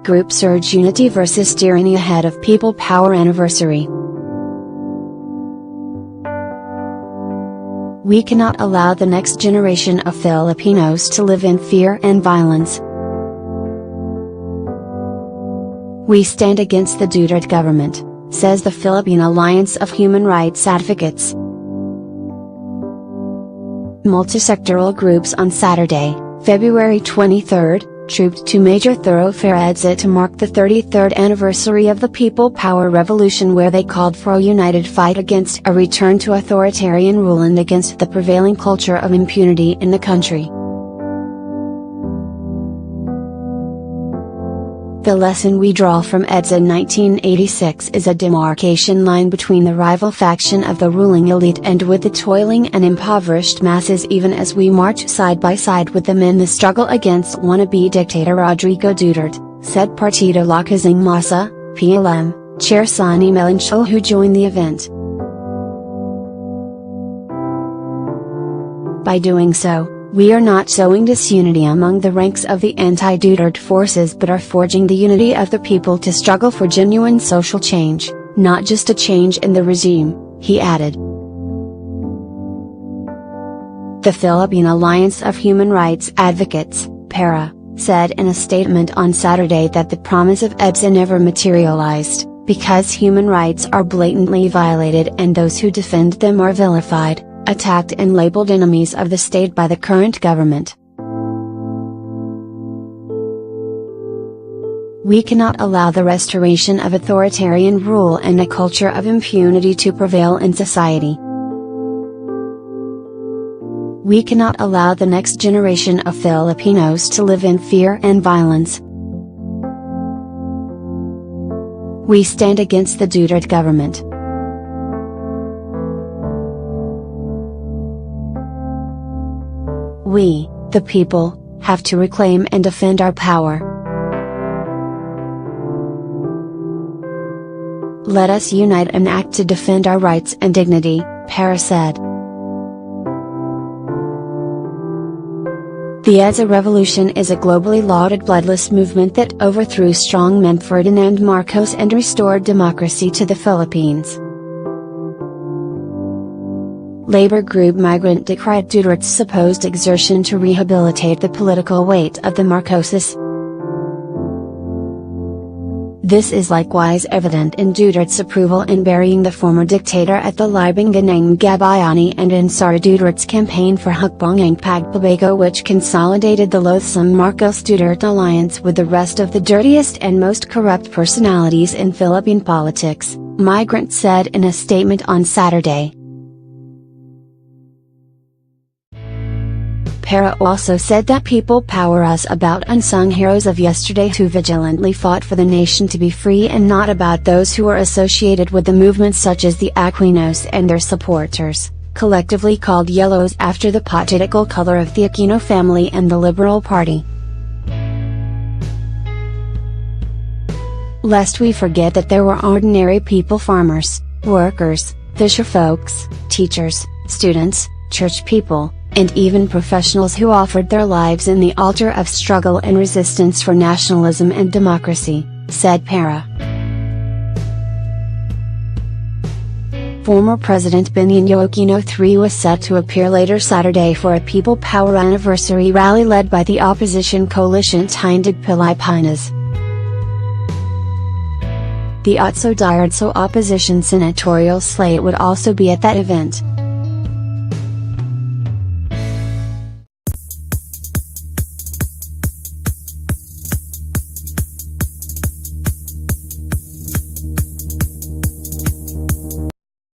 Groups urge unity versus tyranny ahead of People Power anniversary. We cannot allow the next generation of Filipinos to live in fear and violence. We stand against the Duterte government, says the Philippine Alliance of Human Rights Advocates. Multisectoral groups on Saturday, February 23, trooped to major thoroughfare EDSA to mark the 33rd anniversary of the People Power Revolution, where they called for a united fight against a return to authoritarian rule and against the prevailing culture of impunity in the country. The lesson we draw from EDSA 1986 is a demarcation line between the rival faction of the ruling elite and with the toiling and impoverished masses, even as we march side by side with them in the struggle against wannabe dictator Rodrigo Duterte, said Partido Lakas ng Masa, PLM, Chair Sonny Melanchol, who joined the event. By doing so, we are not sowing disunity among the ranks of the anti-Duterte forces, but are forging the unity of the people to struggle for genuine social change, not just a change in the regime, he added. The Philippine Alliance of Human Rights Advocates, PARA, said in a statement on Saturday that the promise of EDSA never materialized, because human rights are blatantly violated and those who defend them are vilified, attacked and labeled enemies of the state by the current government. We cannot allow the restoration of authoritarian rule and a culture of impunity to prevail in society. We cannot allow the next generation of Filipinos to live in fear and violence. We stand against the Duterte government. We, the people, have to reclaim and defend our power. Let us unite and act to defend our rights and dignity, PARA said. The EDSA revolution is a globally lauded bloodless movement that overthrew strongman Ferdinand Marcos and restored democracy to the Philippines. Labor group Migrant decried Duterte's supposed exertion to rehabilitate the political weight of the Marcoses. This is likewise evident in Duterte's approval in burying the former dictator at the Libingan ng Gabayani and in Sara Duterte's campaign for Hukbong ang Pagbabago, which consolidated the loathsome Marcos-Duterte alliance with the rest of the dirtiest and most corrupt personalities in Philippine politics, Migrant said in a statement on Saturday. PARA also said that People Power is about unsung heroes of yesterday who vigilantly fought for the nation to be free, and not about those who are associated with the movement such as the Aquinos and their supporters, collectively called Yellows after the political color of the Aquino family and the Liberal Party. Lest we forget that there were ordinary people, farmers, workers, fisherfolks, teachers, students, church people, and even professionals who offered their lives in the altar of struggle and resistance for nationalism and democracy, said PARA. Former President Benigno Aquino III was set to appear later Saturday for a People Power anniversary rally led by the opposition coalition Tindig Pilipinas. The Otso Diretso opposition senatorial slate would also be at that event.